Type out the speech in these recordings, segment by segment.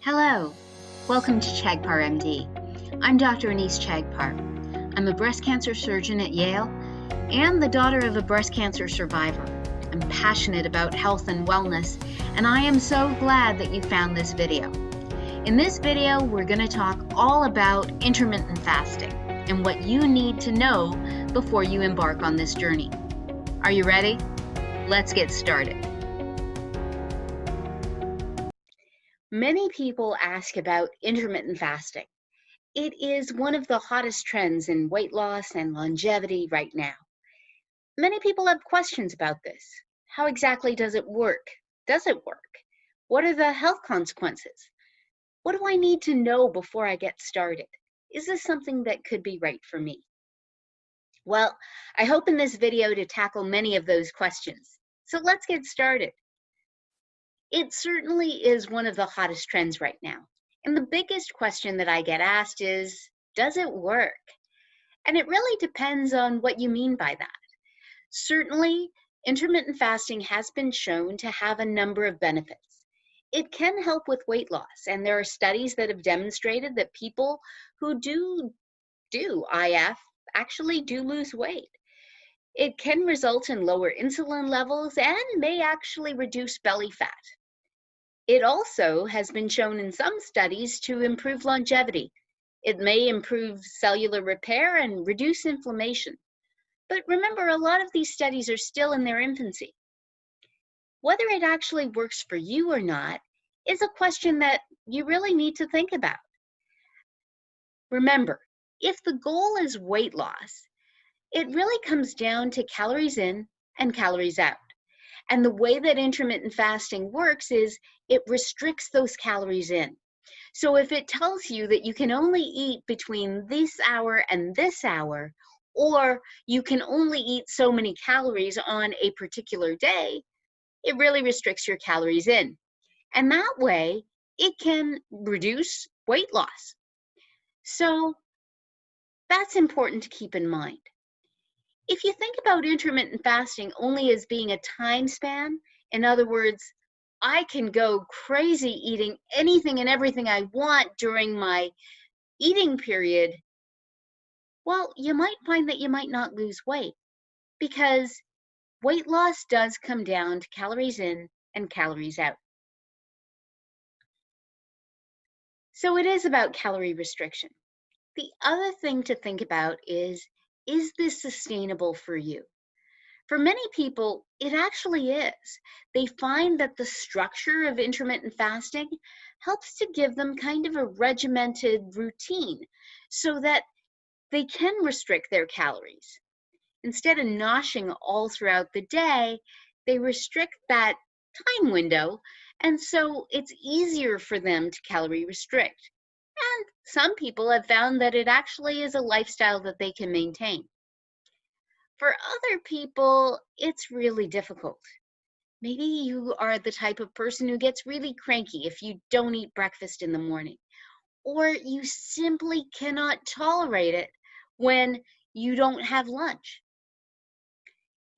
Hello, welcome to Chagpar MD. I'm Dr. Anise Chagpar. I'm a breast cancer surgeon at Yale and the daughter of a breast cancer survivor. I'm passionate about health and wellness, and I am so glad that you found this video. In this video, we're going to talk all about intermittent fasting and what you need to know before you embark on this journey. Are you ready? Let's get started. Many people ask about intermittent fasting. It is one of the hottest trends in weight loss and longevity right now. Many people have questions about this. How exactly does it work? Does it work? What are the health consequences? What do I need to know before I get started? Is this something that could be right for me? Well, I hope in this video to tackle many of those questions. So let's get started. It certainly is one of the hottest trends right now. And the biggest question that I get asked is, does it work? And it really depends on what you mean by that. Certainly, intermittent fasting has been shown to have a number of benefits. It can help with weight loss, and there are studies that have demonstrated that people who do IF actually do lose weight. It can result in lower insulin levels and may actually reduce belly fat. It also has been shown in some studies to improve longevity. It may improve cellular repair and reduce inflammation. But remember, a lot of these studies are still in their infancy. Whether it actually works for you or not is a question that you really need to think about. Remember, if the goal is weight loss, it really comes down to calories in and calories out. And the way that intermittent fasting works is it restricts those calories in. So if it tells you that you can only eat between this hour and this hour, or you can only eat so many calories on a particular day, it really restricts your calories in. And that way, it can reduce weight loss. So that's important to keep in mind. If you think about intermittent fasting only as being a time span, in other words, I can go crazy eating anything and everything I want during my eating period, well, you might find that you might not lose weight because weight loss does come down to calories in and calories out. So it is about calorie restriction. The other thing to think about is this sustainable for you? For many people, it actually is. They find that the structure of intermittent fasting helps to give them kind of a regimented routine so that they can restrict their calories. Instead of noshing all throughout the day, they restrict that time window, and so it's easier for them to calorie restrict. And some people have found that it actually is a lifestyle that they can maintain. For other people, it's really difficult. Maybe you are the type of person who gets really cranky if you don't eat breakfast in the morning, or you simply cannot tolerate it when you don't have lunch.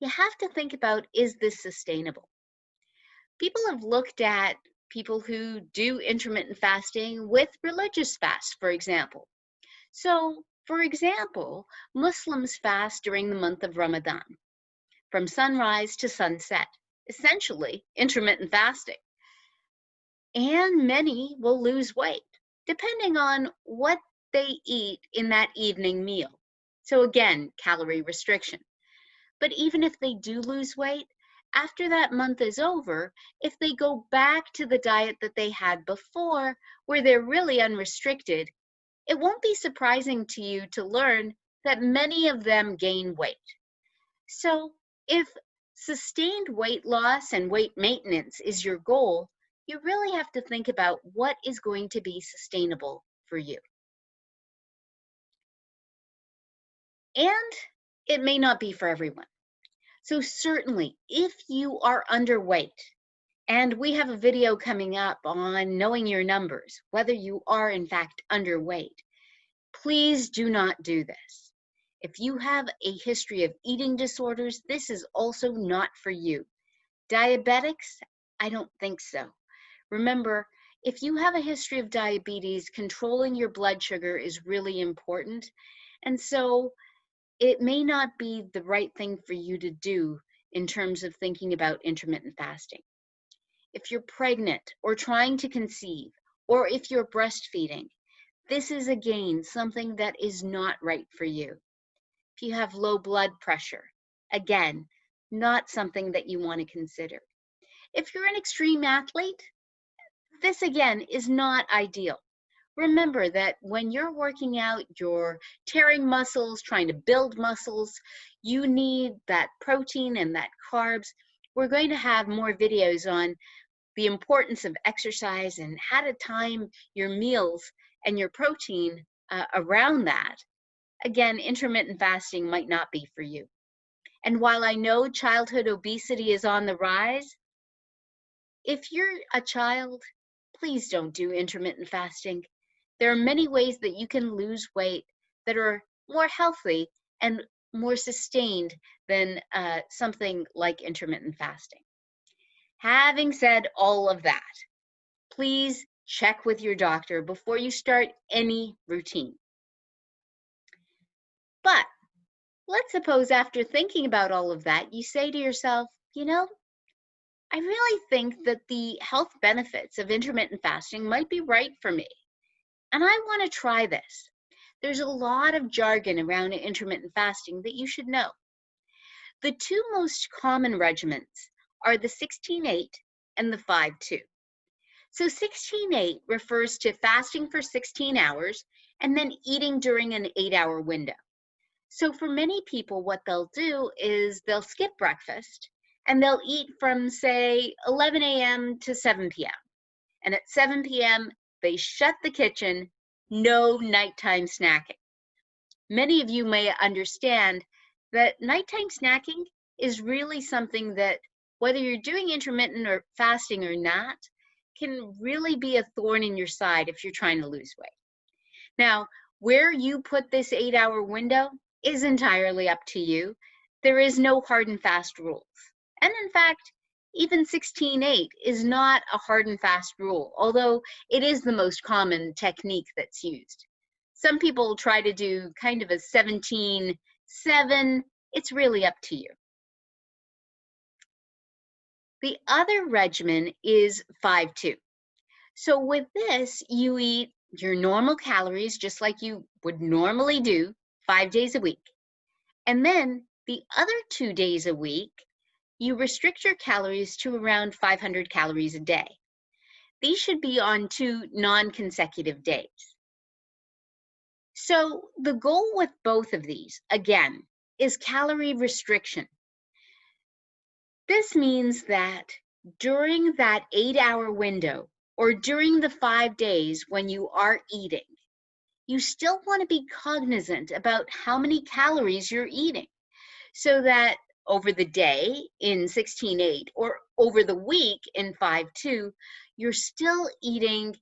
You have to think about, is this sustainable? People have looked at people who do intermittent fasting with religious fasts, for example. So, for example, Muslims fast during the month of Ramadan, from sunrise to sunset, essentially intermittent fasting. And many will lose weight, depending on what they eat in that evening meal. So again, calorie restriction. But even if they do lose weight, after that month is over, if they go back to the diet that they had before, where they're really unrestricted, it won't be surprising to you to learn that many of them gain weight. So if sustained weight loss and weight maintenance is your goal, you really have to think about what is going to be sustainable for you. And it may not be for everyone. So certainly, if you are underweight, and we have a video coming up on knowing your numbers, whether you are in fact underweight, please do not do this. If you have a history of eating disorders, this is also not for you. Diabetics, I don't think so. Remember, If you have a history of diabetes, controlling your blood sugar is really important. And so it may not be the right thing for you to do in terms of thinking about intermittent fasting. If you're pregnant or trying to conceive, or if you're breastfeeding, this is again something that is not right for you. If you have low blood pressure, again, not something that you want to consider. If you're an extreme athlete, this again is not ideal. Remember that when you're working out, you're tearing muscles, trying to build muscles, you need that protein and that carbs. We're going to have more videos on the importance of exercise and how to time your meals and your protein around that. Again, intermittent fasting might not be for you. And while I know childhood obesity is on the rise, if you're a child, please don't do intermittent fasting. There are many ways that you can lose weight that are more healthy and more sustained than something like intermittent fasting. Having said all of that, please check with your doctor before you start any routine. But let's suppose after thinking about all of that, you say to yourself, I really think that the health benefits of intermittent fasting might be right for me, and I want to try this. There's a lot of jargon around intermittent fasting that you should know. The two most common regimens are the 16-8 and the 5-2. So 16-8 refers to fasting for 16 hours and then eating during an 8-hour window. So for many people, what they'll do is they'll skip breakfast and they'll eat from, say, 11 a.m. to 7 p.m. And at 7 p.m., they shut the kitchen, no nighttime snacking. Many of you may understand that nighttime snacking is really something that, whether you're doing intermittent or fasting or not, can really be a thorn in your side if you're trying to lose weight. Now, where you put this 8-hour window is entirely up to you. There is no hard and fast rules. And in fact, even 16-8 is not a hard and fast rule, although it is the most common technique that's used. Some people try to do kind of a 17-7. It's really up to you. The other regimen is 5-2. So with this, you eat your normal calories just like you would normally do 5 days a week. And then the other 2 days a week, you restrict your calories to around 500 calories a day. These should be on 2 non-consecutive days. So the goal with both of these, again, is calorie restriction. This means that during that 8-hour window or during the 5 days when you are eating, you still want to be cognizant about how many calories you're eating so that over the day in 16-8 or over the week in 5-2, you're still eating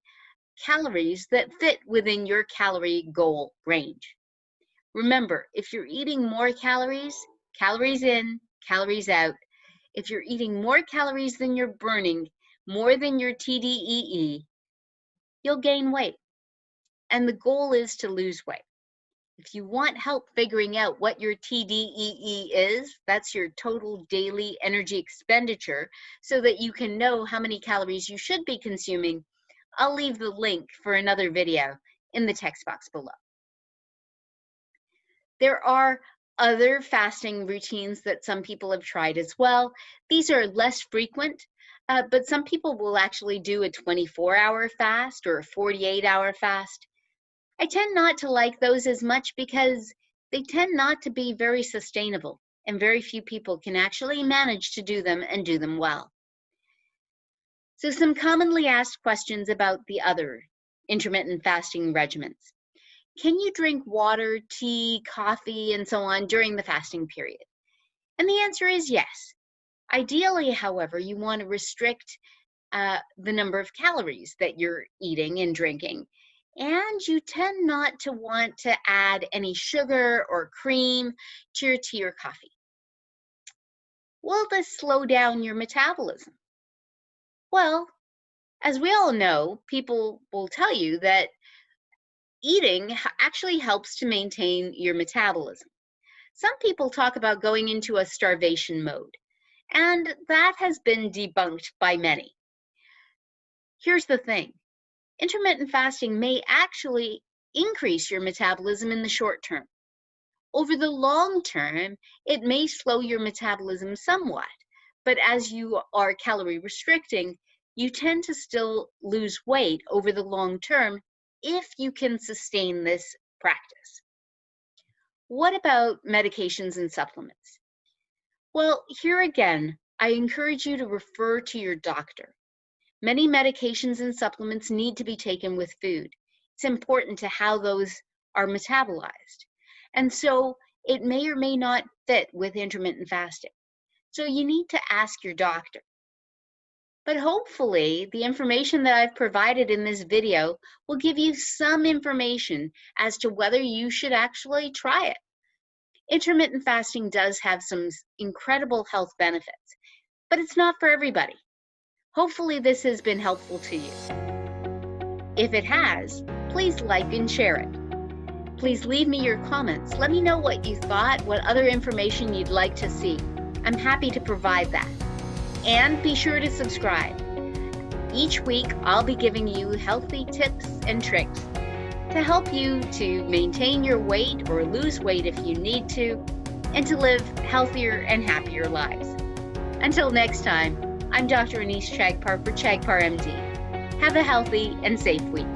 calories that fit within your calorie goal range. Remember, if you're eating more calories, calories in, calories out, if you're eating more calories than you're burning, more than your TDEE, you'll gain weight. And the goal is to lose weight. If you want help figuring out what your TDEE is, that's your total daily energy expenditure, so that you can know how many calories you should be consuming, I'll leave the link for another video in the text box below. There are other fasting routines that some people have tried as well. These are less frequent, but some people will actually do a 24-hour fast or a 48-hour fast. I tend not to like those as much because they tend not to be very sustainable, and very few people can actually manage to do them and do them well. So some commonly asked questions about the other intermittent fasting regimens. Can you drink water, tea, coffee, and so on during the fasting period? And the answer is yes. Ideally, however, you want to restrict the number of calories that you're eating and drinking. And you tend not to want to add any sugar or cream to your tea or coffee. Will this slow down your metabolism? Well, As we all know, people will tell you that eating actually helps to maintain your metabolism. Some people talk about going into a starvation mode, and that has been debunked by many. Here's the thing: intermittent fasting may actually increase your metabolism in the short term. Over the long term, it may slow your metabolism somewhat, but as you are calorie restricting, you tend to still lose weight over the long term if you can sustain this practice. What about medications and supplements? Well, here again, I encourage you to refer to your doctor. Many medications and supplements need to be taken with food. It's important to how those are metabolized. And so it may or may not fit with intermittent fasting. So you need to ask your doctor. But hopefully, the information that I've provided in this video will give you some information as to whether you should actually try it. Intermittent fasting does have some incredible health benefits, but it's not for everybody. Hopefully, this has been helpful to you. If it has, please like and share it. Please leave me your comments. Let me know what you thought, what other information you'd like to see. I'm happy to provide that. And be sure to subscribe. Each week, I'll be giving you healthy tips and tricks to help you to maintain your weight or lose weight if you need to, and to live healthier and happier lives. Until next time, I'm Dr. Anise Chagpar for Chagpar MD. Have a healthy and safe week.